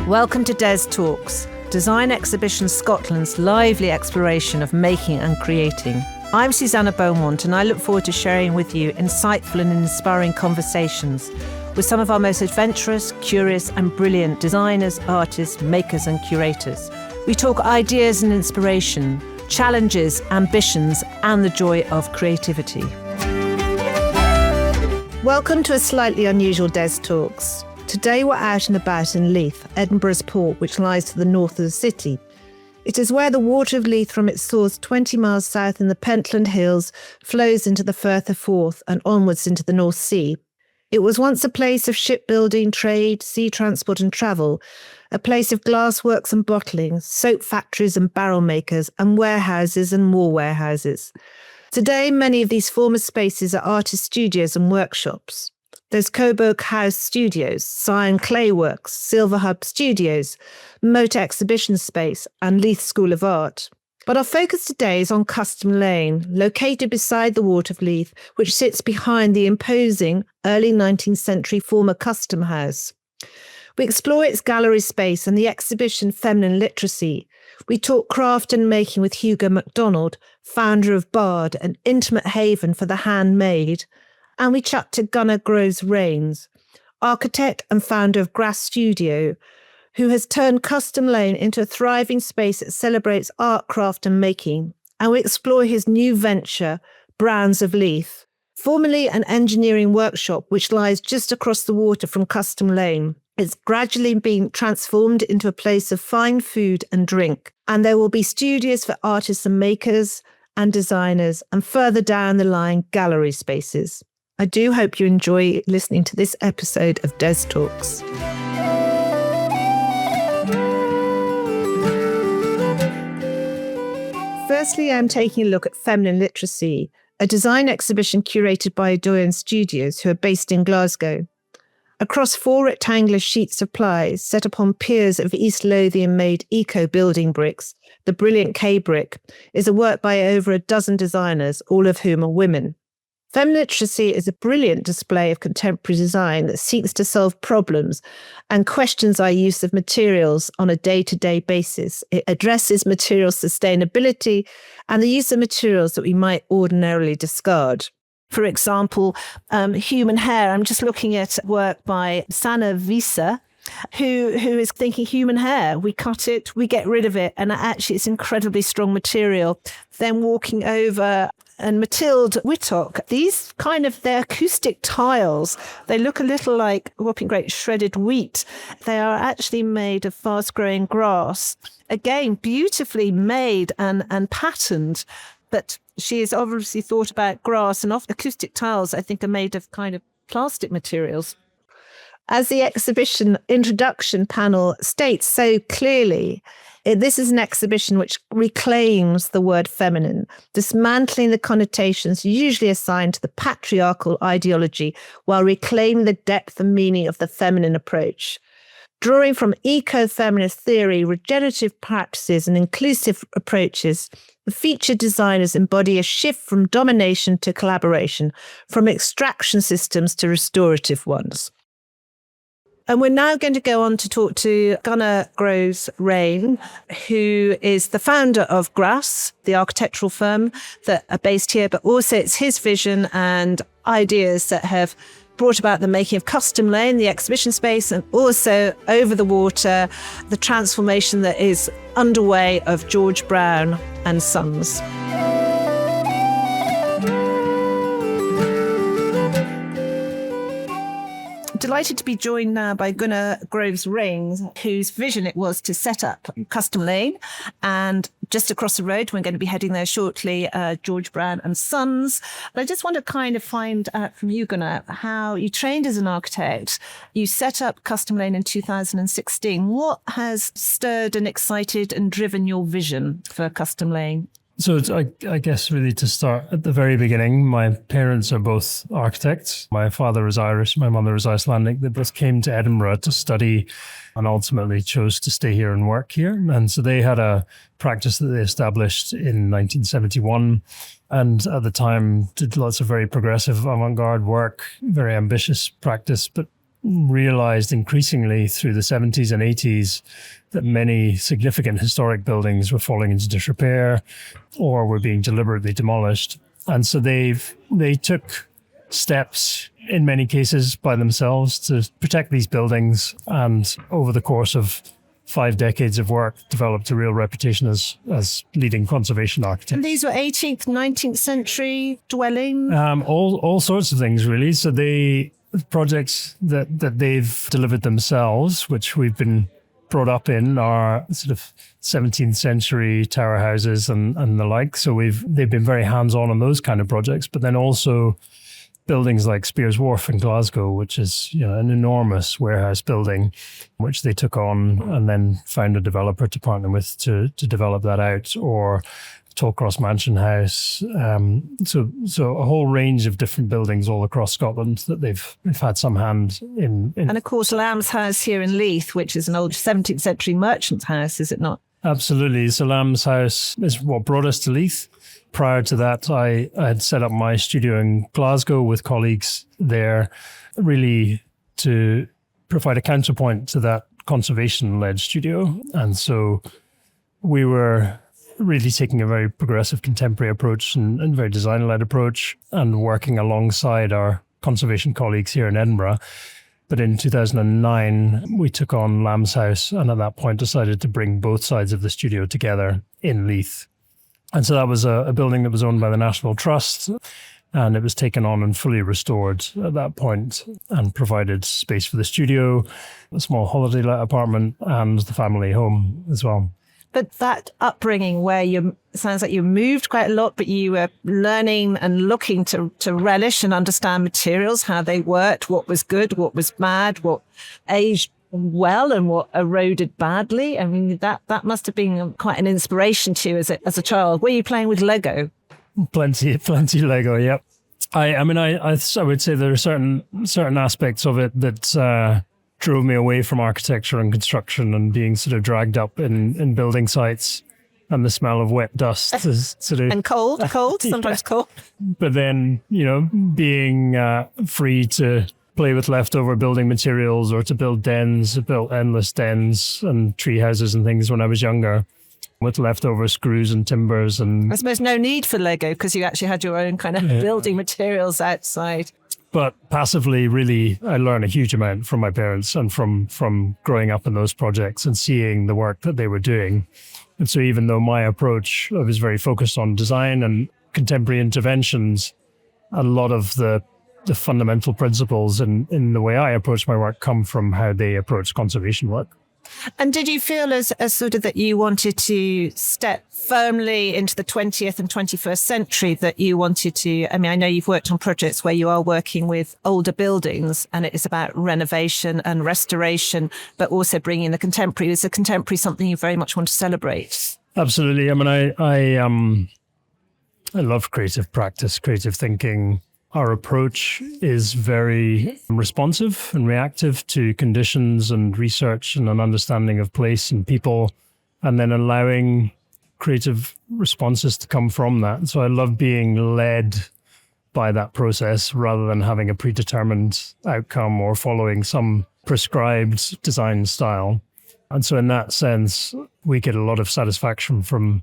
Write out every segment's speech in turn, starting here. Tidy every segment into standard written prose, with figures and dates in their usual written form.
Welcome to Des Talks, Design Exhibition Scotland's lively exploration of making and creating. I'm Susanna Beaumont, and I look forward to sharing with you insightful and inspiring conversations with some of our most adventurous, curious and brilliant designers, artists, makers and curators. We talk ideas and inspiration, challenges, ambitions and the joy of creativity. Welcome to a slightly unusual Des Talks. Today we're out and about in Leith, Edinburgh's port, which lies to the north of the city. It is where the Water of Leith, from its source 20 miles south in the Pentland Hills, flows into the Firth of Forth and onwards into the North Sea. It was once a place of shipbuilding, trade, sea transport and travel, a place of glassworks and bottling, soap factories and barrel makers, and warehouses and more warehouses. Today, many of these former spaces are artist studios and workshops. There's Coburg House Studios, Cyan Clay Works, SilverHub Studios, Mote exhibition space and Leith School of Art. But our focus today is on Custom Lane, located beside the Water of Leith, which sits behind the imposing early 19th century former custom house. We explore its gallery space and the exhibition Feminine Literacy. We talk craft and making with Hugo Macdonald, founder of Bard, an intimate haven for the handmade. And we chat to Gunnar Groves Raines, architect and founder of GRAS Studio, who has turned Custom Lane into a thriving space that celebrates art, craft and making. And we explore his new venture, Brands of Leith, formerly an engineering workshop which lies just across the water from Custom Lane. It's gradually been transformed into a place of fine food and drink. And there will be studios for artists and makers and designers, and further down the line, gallery spaces. I do hope you enjoy listening to this episode of Des Talks. Firstly, I'm taking a look at Feminine Literacy, a design exhibition curated by Cyan Studios, who are based in Glasgow. Across 4 rectangular sheets of ply set upon piers of East Lothian-made eco-building bricks, the brilliant K-brick is a work by over a dozen designers, all of whom are women. Feminine Literacy is a brilliant display of contemporary design that seeks to solve problems and questions our use of materials on a day-to-day basis. It addresses material sustainability and the use of materials that we might ordinarily discard. For example, human hair. I'm just looking at work by Susanna, who is thinking human hair. We cut it, we get rid of it, and actually it's incredibly strong material. Then walking over, and Matilde Whittock, these they're acoustic tiles. They look a little like whopping great shredded wheat. They are actually made of fast-growing grass. Again, beautifully made and patterned, but she has obviously thought about grass, and acoustic tiles, I think, are made of plastic materials. As the exhibition introduction panel states so clearly, this is an exhibition which reclaims the word feminine, dismantling the connotations usually assigned to the patriarchal ideology while reclaiming the depth and meaning of the feminine approach. Drawing from eco-feminist theory, regenerative practices and inclusive approaches, the featured designers embody a shift from domination to collaboration, from extraction systems to restorative ones. And we're now going to go on to talk to Gunnar Groves Raines, who is the founder of GRAS, the architectural firm that are based here, but also it's his vision and ideas that have brought about the making of Custom Lane, the exhibition space, and also over the water, the transformation that is underway of George Brown and Sons. Delighted to be joined now by Gunnar Groves Raines, whose vision it was to set up Custom Lane, and just across the road, we're going to be heading there shortly, George Brown and Sons. But I just want to find out from you, Gunnar, how you trained as an architect. You set up Custom Lane in 2016. What has stirred and excited and driven your vision for Custom Lane? So I guess really to start at the very beginning, my parents are both architects. My father is Irish, my mother is Icelandic. They both came to Edinburgh to study and ultimately chose to stay here and work here. And so they had a practice that they established in 1971. And at the time did lots of very progressive avant-garde work, very ambitious practice, but realized increasingly through the 70s and 80s that many significant historic buildings were falling into disrepair or were being deliberately demolished. And so they took steps in many cases by themselves to protect these buildings, and over the course of 5 decades of work developed a real reputation as leading conservation architects. And these were 18th, 19th century dwellings? All sorts of things, really. So projects that they've delivered themselves, which we've been brought up in, are sort of 17th century tower houses and the like. So they've been very hands-on on those kind of projects, but then also buildings like Spears Wharf in Glasgow, which is an enormous warehouse building, which they took on and then found a developer to partner with to develop that out, or Tollcross Mansion House. So a whole range of different buildings all across Scotland that they've had some hand in. And of course, Lamb's House here in Leith, which is an old 17th century merchant's house, is it not? Absolutely. So Lamb's House is what brought us to Leith. Prior to that, I had set up my studio in Glasgow with colleagues there, really to provide a counterpoint to that conservation-led studio. And so we were really taking a very progressive contemporary approach and very design-led approach, and working alongside our conservation colleagues here in Edinburgh. But in 2009, we took on Lamb's House, and at that point decided to bring both sides of the studio together in Leith. And so that was a building that was owned by the National Trust, and it was taken on and fully restored at that point and provided space for the studio, a small holiday let apartment, and the family home as well. But that upbringing where sounds like you moved quite a lot, but you were learning and looking to relish and understand materials, how they worked, what was good, what was bad, what aged well and what eroded badly. I mean, that must have been quite an inspiration to you as a child. Were you playing with Lego? Plenty Lego, yep. I would say there are certain aspects of it that drove me away from architecture and construction, and being sort of dragged up in building sites and the smell of wet dust is sort of... And cold, sometimes cold. But then, being free to play with leftover building materials or to build dens. I built endless dens and tree houses and things when I was younger with leftover screws and timbers. And I suppose no need for Lego because you actually had your own kind of building materials outside. But passively, really, I learned a huge amount from my parents and from growing up in those projects and seeing the work that they were doing. And so even though my approach, I was very focused on design and contemporary interventions, a lot of the fundamental principles in the way I approach my work come from how they approach conservation work. And did you feel as sort of that you wanted to step firmly into the 20th and 21st century, that you wanted to, I mean, I know you've worked on projects where you are working with older buildings and it is about renovation and restoration, but also bringing the contemporary. Is the contemporary something you very much want to celebrate? Absolutely. I mean, I love creative practice, creative thinking. Our approach is very responsive and reactive to conditions and research and an understanding of place and people, and then allowing creative responses to come from that. So I love being led by that process rather than having a predetermined outcome or following some prescribed design style. And so in that sense, we get a lot of satisfaction from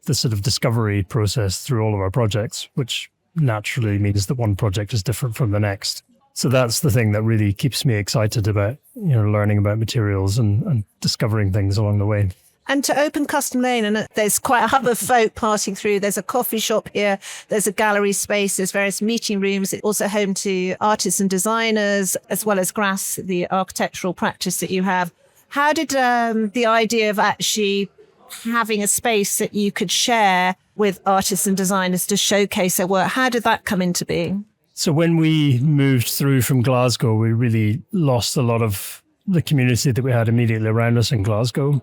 the sort of discovery process through all of our projects, which naturally means that one project is different from the next. So that's the thing that really keeps me excited about, learning about materials and discovering things along the way. And to open Custom Lane, and there's quite a hub of folk passing through. There's a coffee shop here. There's a gallery space. There's various meeting rooms. It's also home to artists and designers, as well as GRAS, the architectural practice that you have. How did the idea of actually having a space that you could share with artists and designers to showcase their work, how did that come into being? So when we moved through from Glasgow, we really lost a lot of the community that we had immediately around us in Glasgow.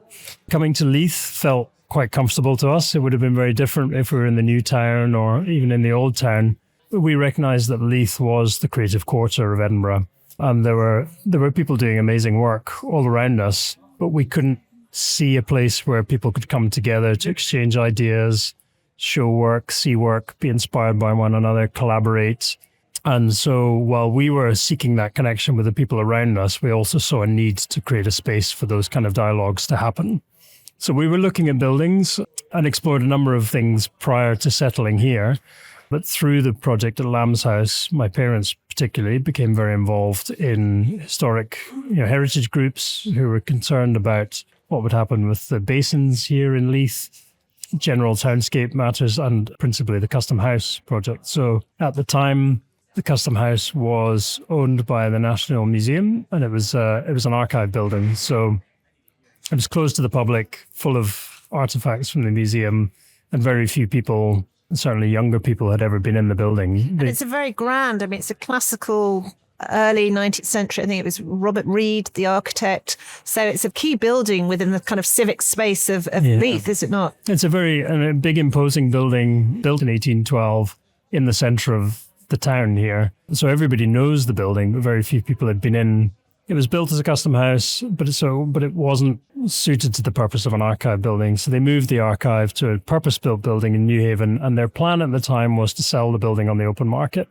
Coming to Leith felt quite comfortable to us. It would have been very different if we were in the new town or even in the old town. But we recognised that Leith was the creative quarter of Edinburgh, and there were people doing amazing work all around us, but we couldn't see a place where people could come together to exchange ideas, show work, see work, be inspired by one another, collaborate. And so while we were seeking that connection with the people around us, we also saw a need to create a space for those kind of dialogues to happen. So we were looking at buildings and explored a number of things prior to settling here. But through the project at Lamb's House, my parents particularly became very involved in historic heritage groups who were concerned about what would happen with the basins here in Leith, general townscape matters, and principally the Custom House project. So at the time, the Custom House was owned by the National Museum, and it was an archive building. So it was closed to the public, full of artifacts from the museum, and very few people, certainly younger people, had ever been in the building. And it's a very grand, it's a classical early 19th century. I think it was Robert Reed, the architect. So it's a key building within the kind of civic space of Leith, is it not? It's a big, imposing building built in 1812 in the centre of the town here. So everybody knows the building, but very few people had been in. It was built as a custom house, but it wasn't suited to the purpose of an archive building. So they moved the archive to a purpose-built building in Newhaven, and their plan at the time was to sell the building on the open market.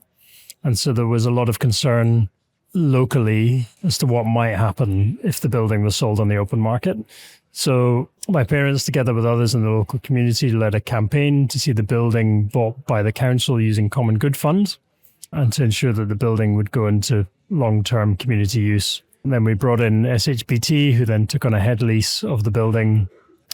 And so there was a lot of concern locally as to what might happen if the building was sold on the open market. So my parents, together with others in the local community, led a campaign to see the building bought by the council using Common Good Fund and to ensure that the building would go into long-term community use. And then we brought in SHBT, who then took on a head lease of the building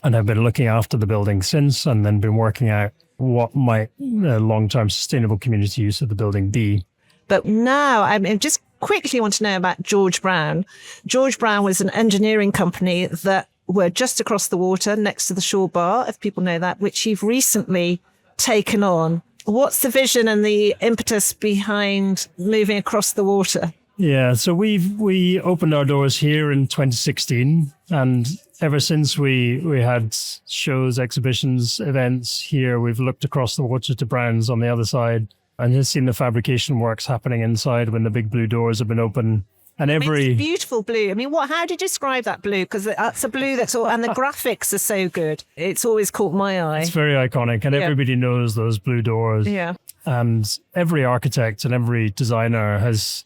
and have been looking after the building since, and then been working out what might long-term sustainable community use of the building be. But now I just quickly want to know about George Brown. George Brown was an engineering company that were just across the water next to the Shore Bar, if people know that, which you've recently taken on. What's the vision and the impetus behind moving across the water? Yeah, so we opened our doors here in 2016, and ever since we had shows, exhibitions, events here, we've looked across the water to Brown's on the other side and has seen the fabrication works happening inside when the big blue doors have been open. And it's beautiful blue. How do you describe that blue? Because that's a blue that's all, and the graphics are so good. It's always caught my eye. It's very iconic, and everybody knows those blue doors. Yeah. And every architect and every designer has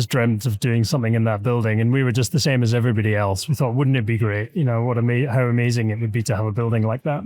dreamt of doing something in that building, and we were just the same as everybody else. We thought, wouldn't it be great? How amazing it would be to have a building like that.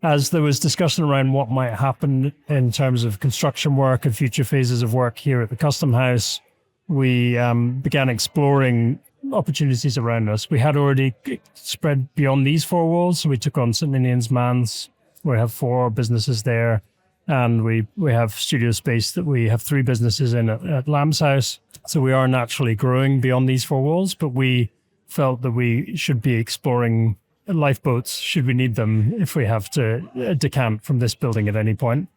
As there was discussion around what might happen in terms of construction work and future phases of work here at the Custom House, we began exploring opportunities around us. We had already spread beyond these four walls, so we took on St Ninian's Manse. We have 4 businesses there, and we have studio space that we have 3 businesses in at Lamb's House. So we are naturally growing beyond these 4 walls, but we felt that we should be exploring lifeboats should we need them if we have to decamp from this building at any point.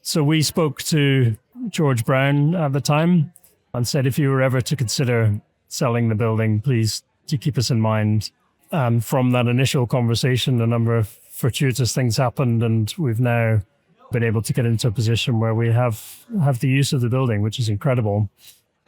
So we spoke to George Brown at the time and said, if you were ever to consider selling the building, please do keep us in mind. And from that initial conversation, a number of fortuitous things happened, and we've now been able to get into a position where we have the use of the building, which is incredible.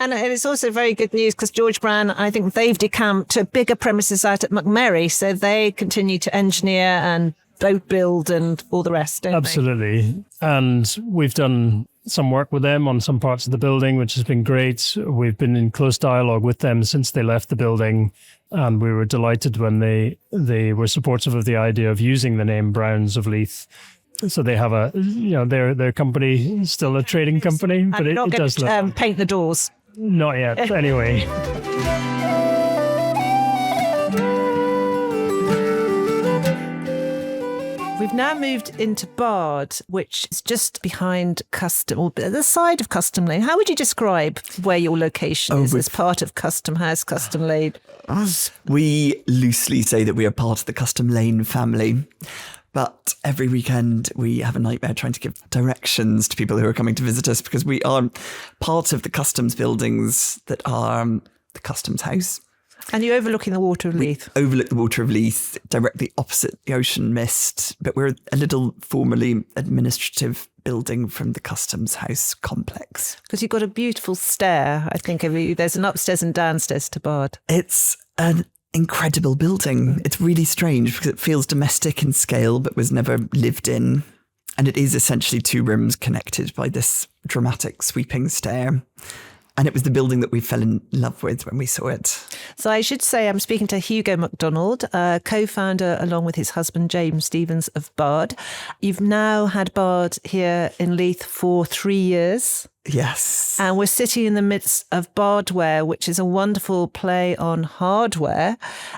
And it's also very good news because George Brown, I think they've decamped to bigger premises out at McMurray, so they continue to engineer and boat build and all the rest, don't Absolutely. And we've done some work with them on some parts of the building, which has been great. We've been in close dialogue with them since they left the building, and we were delighted when they were supportive of the idea of using the name Browns of Leith. So they have their company, still a trading company, but it does look... paint the doors. Not yet, anyway. We've now moved into Bard, which is just behind Custom, or the side of Custom Lane. How would you describe where your location is as part of Custom House, Custom Lane? We loosely say that we are part of the Custom Lane family. But every weekend we have a nightmare trying to give directions to people who are coming to visit us, because we are part of the customs buildings that are the Customs House. And you're overlooking the Water of Leith. We overlook the Water of Leith, directly opposite the ocean mist. But we're a little formerly administrative building from the Customs House complex. Because you've got a beautiful stair, I think. There's an upstairs and downstairs to Bard. It's an incredible building. It's really strange because it feels domestic in scale but was never lived in, and it is essentially 2 rooms connected by this dramatic sweeping stair. And it was the building that we fell in love with when we saw it. So I should say I'm speaking to Hugo Macdonald, co-founder along with his husband James Stevens of Bard. You've now had Bard here in Leith for 3 years. Yes. And we're sitting in the midst of Bardware, which is a wonderful play on hardware.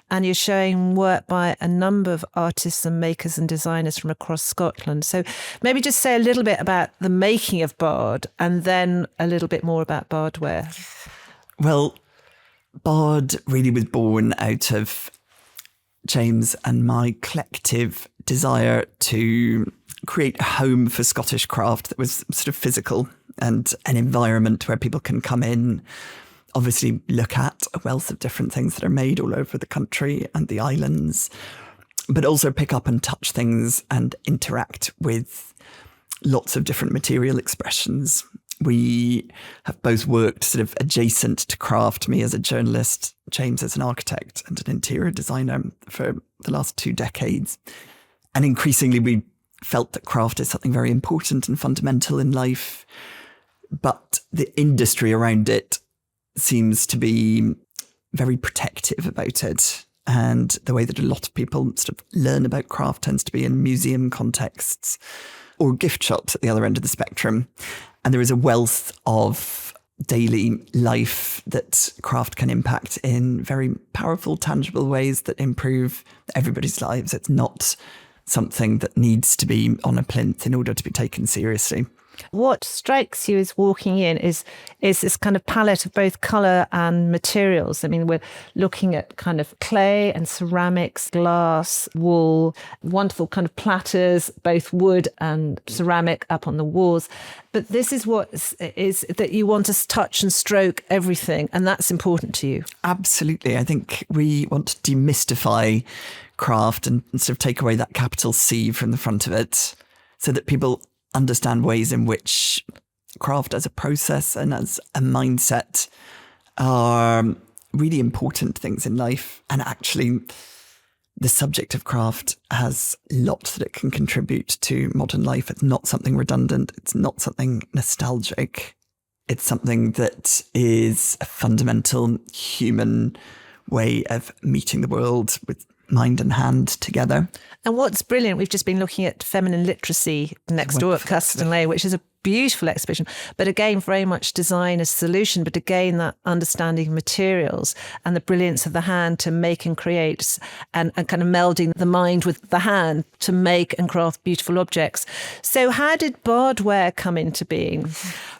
And you're showing work by a number of artists and makers and designers from across Scotland. So maybe just say a little bit about the making of Bard and then a little bit more about Bardware. Well, Bard really was born out of James and my collective desire to create a home for Scottish craft that was sort of physical and an environment where people can come in, obviously look at a wealth of different things that are made all over the country and the islands, but also pick up and touch things and interact with lots of different material expressions. We have both worked sort of adjacent to craft, me as a journalist, James as an architect and an interior designer for the last 2 decades. And increasingly we felt that craft is something very important and fundamental in life, but the industry around it seems to be very protective about it. And the way that a lot of people sort of learn about craft tends to be in museum contexts or gift shops at the other end of the spectrum. And there is a wealth of daily life that craft can impact in very powerful, tangible ways that improve everybody's lives. It's not something that needs to be on a plinth in order to be taken seriously. What strikes you as walking in is this kind of palette of both colour and materials. I mean, we're looking at kind of clay and ceramics, glass, wool, wonderful kind of platters, both wood and ceramic up on the walls. But this is what is that you want to touch and stroke everything, and that's important to you. Absolutely. I think we want to demystify craft and sort of take away that capital C from the front of it so that people understand ways in which craft as a process and as a mindset are really important things in life. And actually, the subject of craft has lots that it can contribute to modern life. It's not something redundant. It's not something nostalgic. It's something that is a fundamental human way of meeting the world with mind and hand together. And what's brilliant, we've just been looking at feminine literacy next door at Custom-lay, which is a beautiful exhibition, but again, very much design as a solution, but again, that understanding of materials and the brilliance of the hand to make and create and kind of melding the mind with the hand to make and craft beautiful objects. So how did Bardware come into being?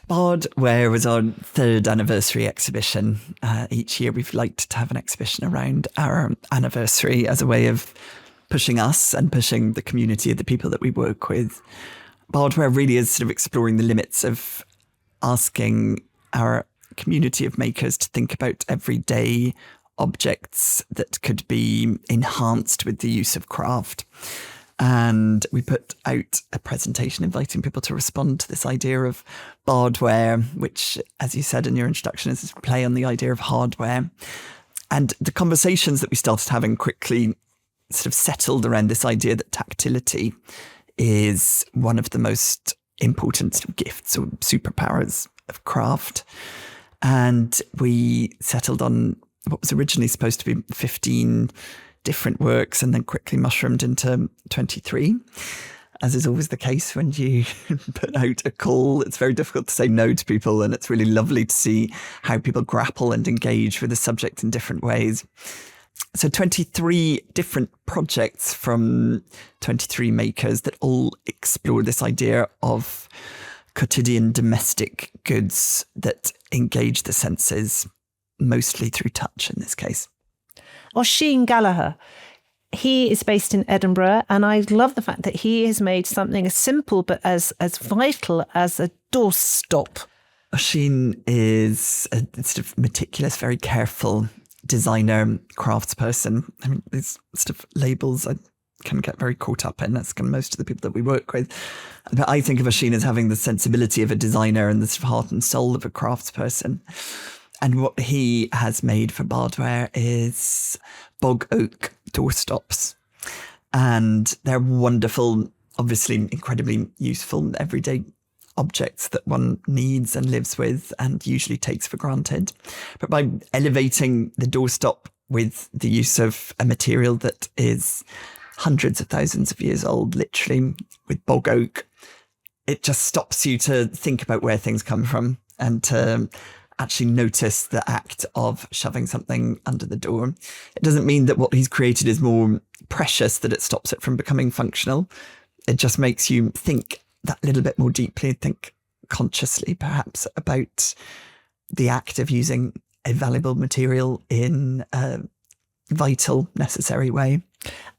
Bardware was our 3rd anniversary exhibition. Each year we've liked to have an exhibition around our anniversary as a way of pushing us and pushing the community of the people that we work with. Bardware really is sort of exploring the limits of asking our community of makers to think about everyday objects that could be enhanced with the use of craft. And we put out a presentation inviting people to respond to this idea of Bardware, which, as you said in your introduction, is a play on the idea of hardware. And the conversations that we started having quickly sort of settled around this idea that tactility is one of the most important sort of gifts or superpowers of craft. And we settled on what was originally supposed to be 15 different works and then quickly mushroomed into 23. As is always the case when you put out a call, it's very difficult to say no to people, and it's really lovely to see how people grapple and engage with the subject in different ways. So 23 different projects from 23 makers that all explore this idea of quotidian domestic goods that engage the senses, mostly through touch in this case. Oisin Gallagher, he is based in Edinburgh, and I love the fact that he has made something as simple but as vital as a doorstop. Oisin is a sort of meticulous, very careful designer, craftsperson. I mean, these sort of labels I can get very caught up in. That's kind of most of the people that we work with. But I think of Oisin as having the sensibility of a designer and the sort of heart and soul of a craftsperson. And what he has made for Bardware is bog oak doorstops. And they're wonderful, obviously incredibly useful everyday objects that one needs and lives with and usually takes for granted. But by elevating the doorstop with the use of a material that is hundreds of thousands of years old, literally, with bog oak, it just stops you to think about where things come from and to actually notice the act of shoving something under the door. It doesn't mean that what he's created is more precious, that it stops it from becoming functional. It just makes you think that little bit more deeply, think consciously perhaps about the act of using a valuable material in a vital, necessary way.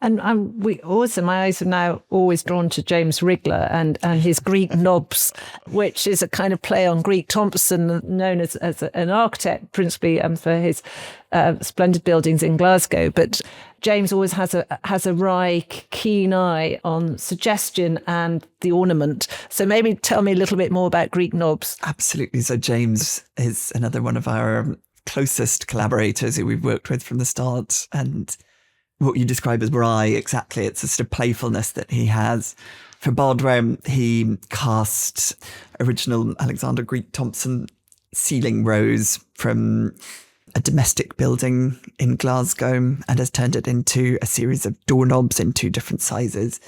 And my eyes are now always drawn to James Wrigler and his Greek knobs, which is a kind of play on Greek Thompson, known as an architect, principally for his splendid buildings in Glasgow. But James always has a wry, keen eye on suggestion and the ornament. So maybe tell me a little bit more about Greek knobs. Absolutely. So James is another one of our closest collaborators who we've worked with from the start, and what you describe as wry, exactly. It's a sort of playfulness that he has. For Bardware, he cast original Alexander Greek Thompson ceiling rose from a domestic building in Glasgow and has turned it into a series of doorknobs in 2 different sizes.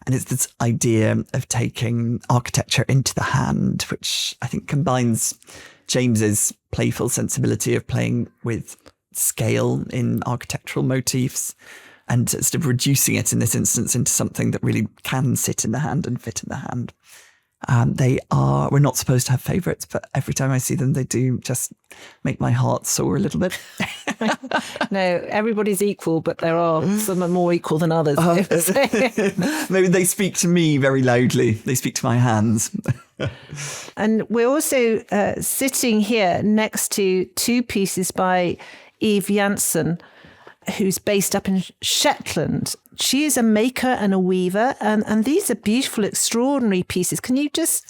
And it's this idea of taking architecture into the hand, which I think combines James's playful sensibility of playing with scale in architectural motifs and sort of reducing it in this instance into something that really can sit in the hand and fit in the hand. We're not supposed to have favourites, but every time I see them, they do just make my heart soar a little bit. No, everybody's equal, but there are some are more equal than others. Maybe they speak to me very loudly. They speak to my hands. And we're also sitting here next to 2 pieces by Eve Janssen, who's based up in Shetland. She is a maker and a weaver, and these are beautiful, extraordinary pieces. Can you just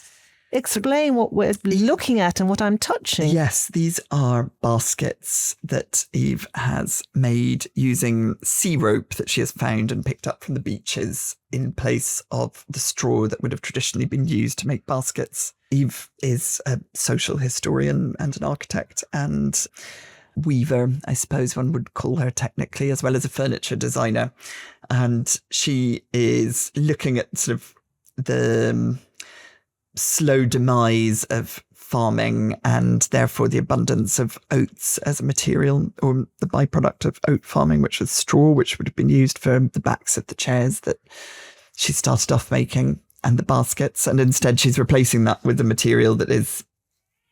explain what we're looking at and what I'm touching? Yes, these are baskets that Eve has made using sea rope that she has found and picked up from the beaches in place of the straw that would have traditionally been used to make baskets. Eve is a social historian and an architect and weaver, I suppose one would call her technically, as well as a furniture designer. And she is looking at sort of the slow demise of farming and therefore the abundance of oats as a material, or the byproduct of oat farming, which was straw, which would have been used for the backs of the chairs that she started off making and the baskets. And instead she's replacing that with a material that is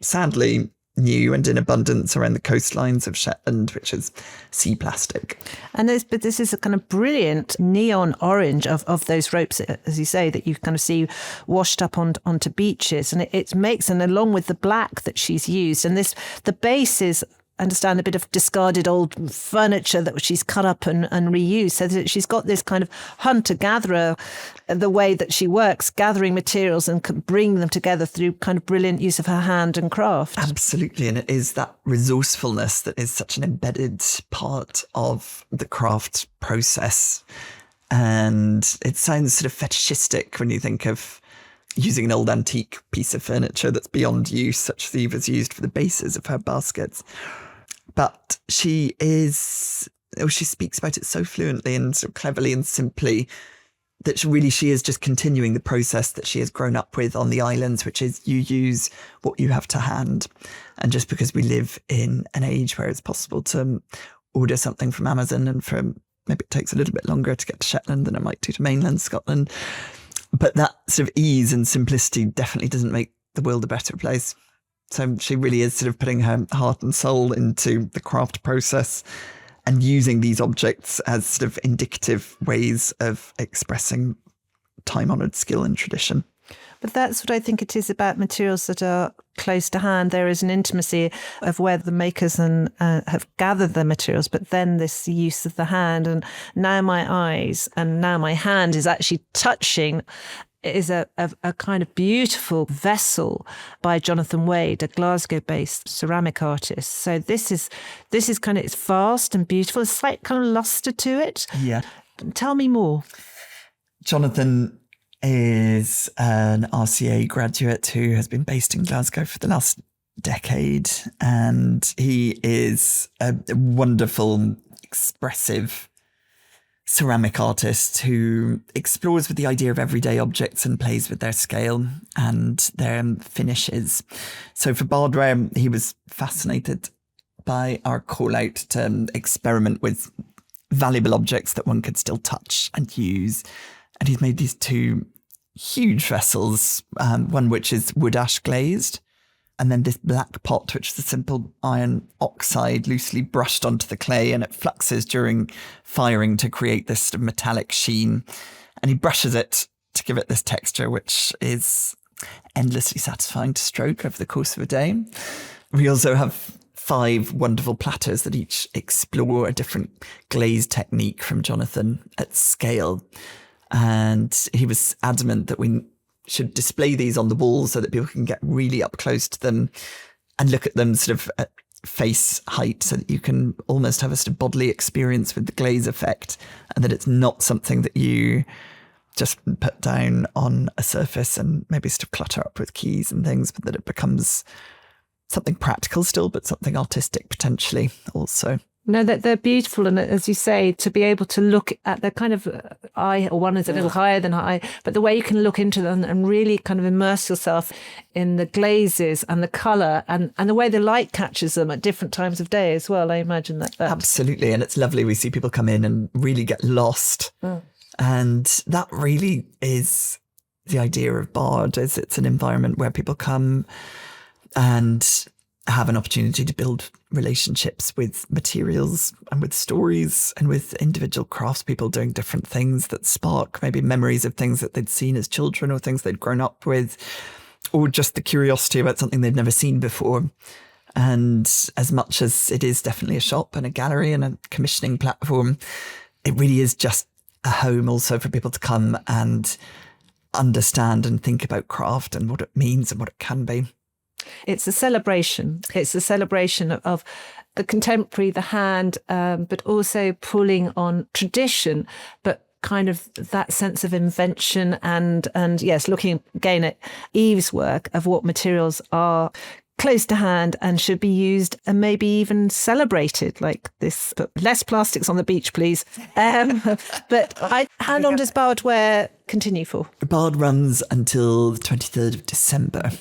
sadly new and in abundance around the coastlines of Shetland, which is sea plastic. And this is a kind of brilliant neon orange of those ropes, as you say, that you kind of see washed up onto beaches. And it makes, and along with the black that she's used, and the base is, I understand, a bit of discarded old furniture that she's cut up and reused. So that she's got this kind of hunter-gatherer, the way that she works, gathering materials and bringing them together through kind of brilliant use of her hand and craft. Absolutely. And it is that resourcefulness that is such an embedded part of the craft process. And it sounds sort of fetishistic when you think of using an old antique piece of furniture that's beyond use, such as Eve has used for the bases of her baskets. But she speaks about it so fluently and so cleverly and simply that she is just continuing the process that she has grown up with on the islands, which is you use what you have to hand. And just because we live in an age where it's possible to order something from Amazon and maybe it takes a little bit longer to get to Shetland than it might do to mainland Scotland, but that sort of ease and simplicity definitely doesn't make the world a better place. So she really is sort of putting her heart and soul into the craft process and using these objects as sort of indicative ways of expressing time-honoured skill and tradition. But that's what I think it is about materials that are close to hand. There is an intimacy of where the makers have gathered the materials, but then this use of the hand. And now my eyes and now my hand is actually touching is a kind of beautiful vessel by Jonathan Wade, a Glasgow-based ceramic artist. So this is kind of, it's fast and beautiful. It's slight kind of luster to it. Yeah. Tell me more. Jonathan is an RCA graduate who has been based in Glasgow for the last decade. And he is a wonderful, expressive ceramic artist who explores with the idea of everyday objects and plays with their scale and their finishes. So for Bardware, he was fascinated by our call out to experiment with valuable objects that one could still touch and use. And he's made these two huge vessels, one which is wood ash glazed, and then this black pot, which is a simple iron oxide loosely brushed onto the clay, and it fluxes during firing to create this sort of metallic sheen. And he brushes it to give it this texture, which is endlessly satisfying to stroke over the course of a day. We also have 5 wonderful platters that each explore a different glaze technique from Jonathan at scale. And he was adamant that we should display these on the wall so that people can get really up close to them and look at them sort of at face height, so that you can almost have a sort of bodily experience with the glaze effect, and that it's not something that you just put down on a surface and maybe sort of clutter up with keys and things, but that it becomes something practical still, but something artistic potentially also. No, that they're beautiful. And as you say, to be able to look at the kind of eye, or one is a little higher than eye, but the way you can look into them and really kind of immerse yourself in the glazes and the colour and the way the light catches them at different times of day as well. I imagine that. Absolutely. And it's lovely. We see people come in and really get lost. And that really is the idea of Bard, is it's an environment where people come and have an opportunity to build relationships with materials and with stories and with individual craftspeople doing different things that spark maybe memories of things that they'd seen as children or things they'd grown up with, or just the curiosity about something they'd never seen before. And as much as it is definitely a shop and a gallery and a commissioning platform, it really is just a home also for people to come and understand and think about craft and what it means and what it can be. It's a celebration. It's a celebration of the contemporary, the hand, but also pulling on tradition, but kind of that sense of invention and yes, looking again at Eve's work of what materials are close to hand and should be used and maybe even celebrated like this. But less plastics on the beach, please. But how long does Bardware continue for? Bard runs until the 23rd of December.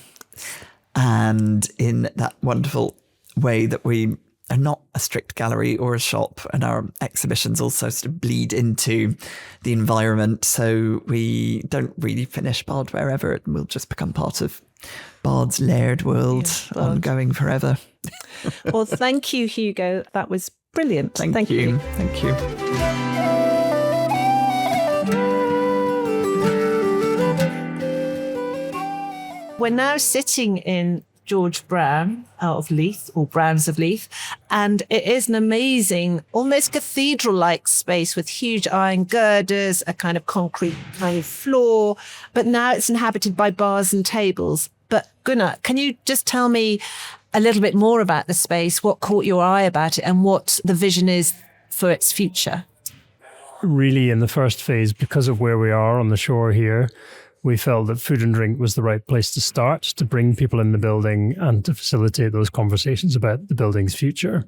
And in that wonderful way that we are not a strict gallery or a shop, and our exhibitions also sort of bleed into the environment. So we don't really finish Bard wherever, it will just become part of Bard's layered world, ongoing forever. Well, thank you, Hugo. That was brilliant. Thank you. Thank you. We're now sitting in George Brown of Leith, or Browns of Leith, and it is an amazing, almost cathedral-like space with huge iron girders, a kind of concrete kind of floor, but now it's inhabited by bars and tables. But Gunnar, can you just tell me a little bit more about the space, what caught your eye about it, and what the vision is for its future? Really, in the first phase, because of where we are on the shore here, we felt that food and drink was the right place to start, to bring people in the building and to facilitate those conversations about the building's future.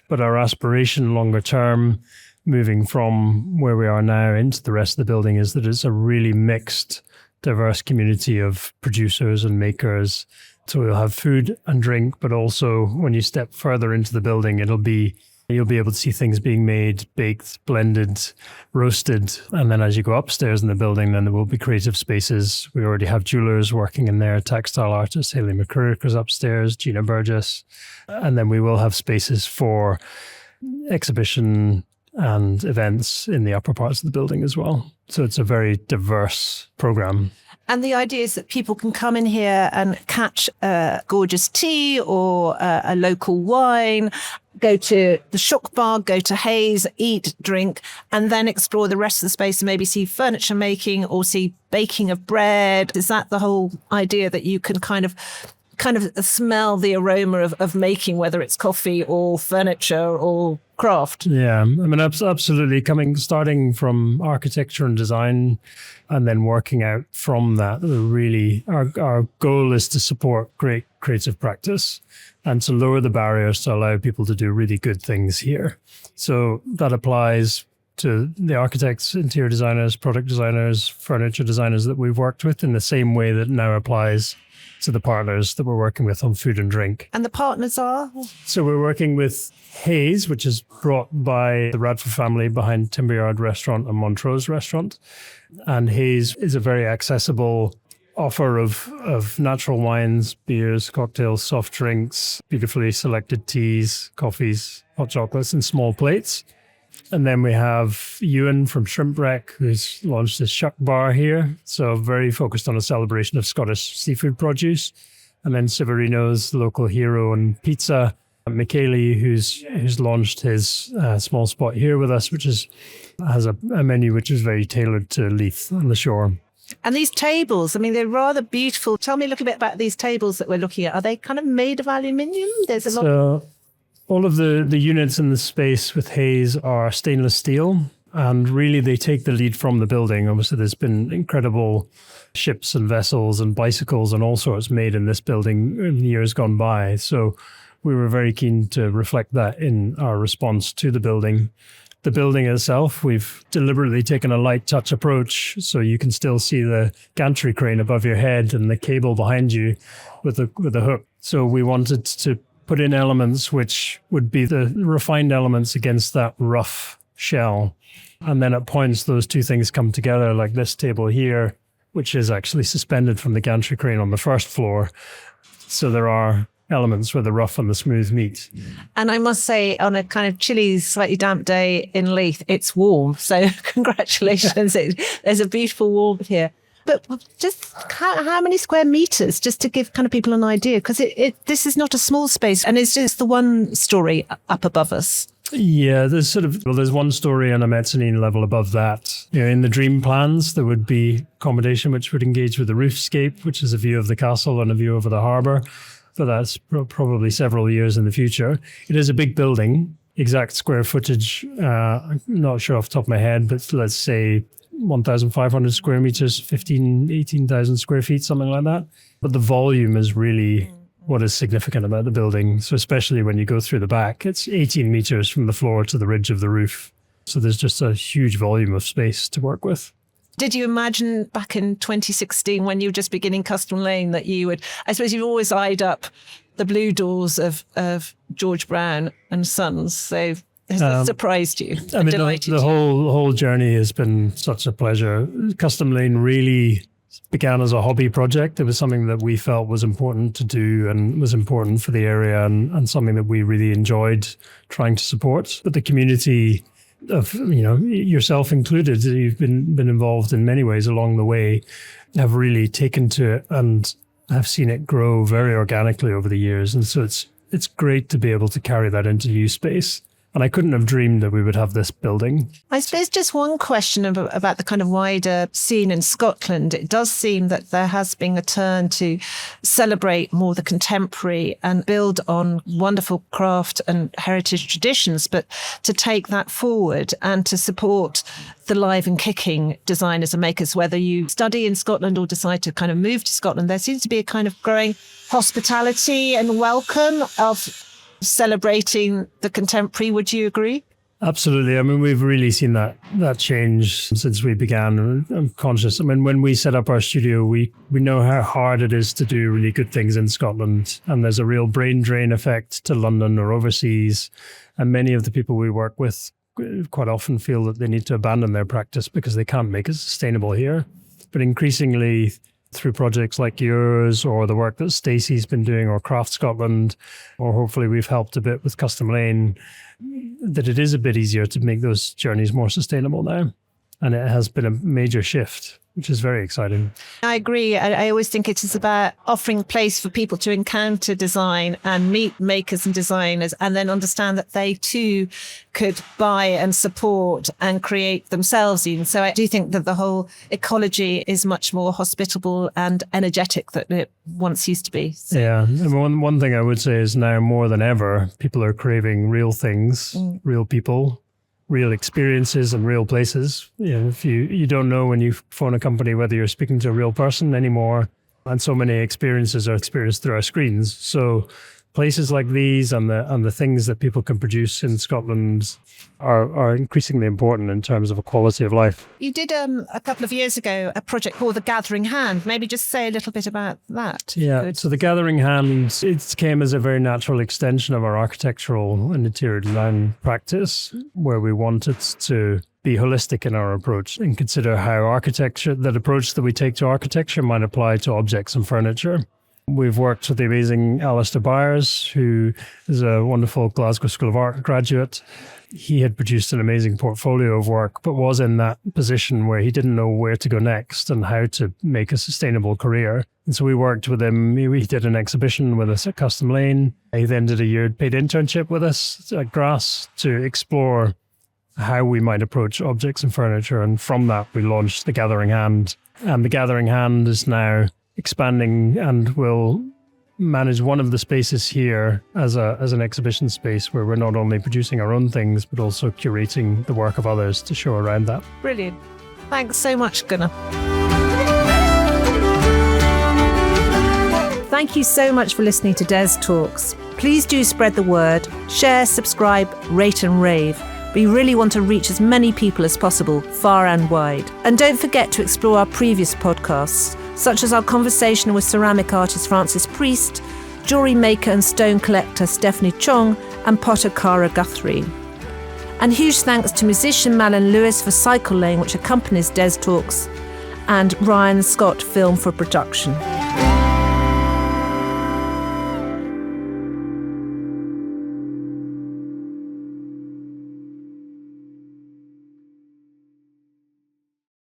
But our aspiration longer term, moving from where we are now into the rest of the building, is that it's a really mixed, diverse community of producers and makers. So we'll have food and drink, but also when you step further into the building, you'll be able to see things being made, baked, blended, roasted. And then as you go upstairs in the building, then there will be creative spaces. We already have jewelers working in there, textile artist Hayley McCrory is upstairs, Gina Burgess. And then we will have spaces for exhibition and events in the upper parts of the building as well. So it's a very diverse program. And the idea is that people can come in here and catch a gorgeous tea or a local wine, go to the Shook Bar, go to Hayes, eat, drink, and then explore the rest of the space and maybe see furniture making or see baking of bread. Is that the whole idea, that you can kind of kind of smell the aroma of making, whether it's coffee or furniture or craft. Yeah, I mean, absolutely. Starting from architecture and design and then working out from that, really, our goal is to support great creative practice and to lower the barriers to allow people to do really good things here. So that applies to the architects, interior designers, product designers, furniture designers that we've worked with in the same way that now applies to the partners that we're working with on food and drink. And the partners are? So we're working with Hayes, which is brought by the Radford family behind Timber Yard Restaurant and Montrose Restaurant. And Hayes is a very accessible offer of natural wines, beers, cocktails, soft drinks, beautifully selected teas, coffees, hot chocolates in small plates. And then we have Ewan from Shrimp who's launched his Shuck Bar here. So very focused on a celebration of Scottish seafood produce. And then Severino's, local hero and pizza. Michele, who's launched his small spot here with us, which has a menu which is very tailored to Leith on the shore. And these tables, I mean, they're rather beautiful. Tell me a little bit about these tables that we're looking at. Are they kind of made of aluminium? There's a lot. All of the units in the space with Hayes are stainless steel, and really they take the lead from the building. Obviously, there's been incredible ships and vessels and bicycles and all sorts made in this building in years gone by. So we were very keen to reflect that in our response to the building. The building itself, we've deliberately taken a light touch approach, so you can still see the gantry crane above your head and the cable behind you with a hook. So we wanted to put in elements which would be the refined elements against that rough shell. And then at points, those two things come together, like this table here, which is actually suspended from the gantry crane on the first floor. So there are elements where the rough and the smooth meet. And I must say, on a kind of chilly, slightly damp day in Leith, it's warm. So congratulations. There's a beautiful warmth here. But just how many square meters, just to give kind of people an idea, because this is not a small space and it's just the one story up above us. Yeah, there's one story and a mezzanine level above that. You know, in the dream plans, there would be accommodation which would engage with the roofscape, which is a view of the castle and a view over the harbour. But that's probably several years in the future. It is a big building. Exact square footage, I'm not sure off the top of my head, but let's say 1,500 square meters, 18,000 square feet, something like that. But the volume is really what is significant about the building. So especially when you go through the back, it's 18 meters from the floor to the ridge of the roof. So there's just a huge volume of space to work with. Did you imagine back in 2016 when you were just beginning Custom Lane that you would, I suppose you've always eyed up the blue doors of George Brown and Sons. So has it surprised you? I mean, the whole journey has been such a pleasure. Custom Lane really began as a hobby project. It was something that we felt was important to do and was important for the area and something that we really enjoyed trying to support. But the community of, yourself included, you've been involved in many ways along the way, have really taken to it and have seen it grow very organically over the years. And so it's great to be able to carry that into new space. And I couldn't have dreamed that we would have this building. I suppose just one question about the kind of wider scene in Scotland. It does seem that there has been a turn to celebrate more the contemporary and build on wonderful craft and heritage traditions, but to take that forward and to support the live and kicking designers and makers, whether you study in Scotland or decide to kind of move to Scotland. There seems to be a kind of growing hospitality and welcome of celebrating the contemporary. Would you agree? Absolutely. I mean, we've really seen that change since we began. I'm conscious. I mean, when we set up our studio, we know how hard it is to do really good things in Scotland. And there's a real brain drain effect to London or overseas. And many of the people we work with quite often feel that they need to abandon their practice because they can't make it sustainable here. But increasingly, through projects like yours or the work that Stacey's been doing or Craft Scotland, or hopefully we've helped a bit with Custom Lane, that it is a bit easier to make those journeys more sustainable now. And it has been a major shift, which is very exciting. I agree. I always think it is about offering a place for people to encounter design and meet makers and designers, and then understand that they too could buy and support and create themselves even. So I do think that the whole ecology is much more hospitable and energetic than it once used to be. So. Yeah. And one thing I would say is now more than ever, people are craving real things, real people, real experiences and real places. If you don't know when you phone a company whether you're speaking to a real person anymore, and so many experiences are experienced through our screens. So places like these and the things that people can produce in Scotland are increasingly important in terms of a quality of life. You did a couple of years ago a project called The Gathering Hand. Maybe just say a little bit about that. Yeah, so The Gathering Hand, it came as a very natural extension of our architectural and interior design practice, where we wanted to be holistic in our approach and consider how architecture, that approach that we take to architecture might apply to objects and furniture. We've worked with the amazing Alistair Byers, who is a wonderful Glasgow School of Art graduate. He had produced an amazing portfolio of work, but was in that position where he didn't know where to go next and how to make a sustainable career. And so we worked with him. He did an exhibition with us at Custom Lane. He then did a year paid internship with us at GRAS to explore how we might approach objects and furniture. And from that, we launched The Gathering Hand. And The Gathering Hand is now expanding and will manage one of the spaces here as an exhibition space where we're not only producing our own things, but also curating the work of others to show around that. Brilliant. Thanks so much, Gunnar. Thank you so much for listening to Des Talks. Please do spread the word, share, subscribe, rate and rave. We really want to reach as many people as possible, far and wide. And don't forget to explore our previous podcasts, such as our conversation with ceramic artist Francis Priest, jewellery maker and stone collector Stephanie Chong, and potter Cara Guthrie. And huge thanks to musician Malin Lewis for Cycle Lane, which accompanies Des Talks, and Ryan Scott Film for production.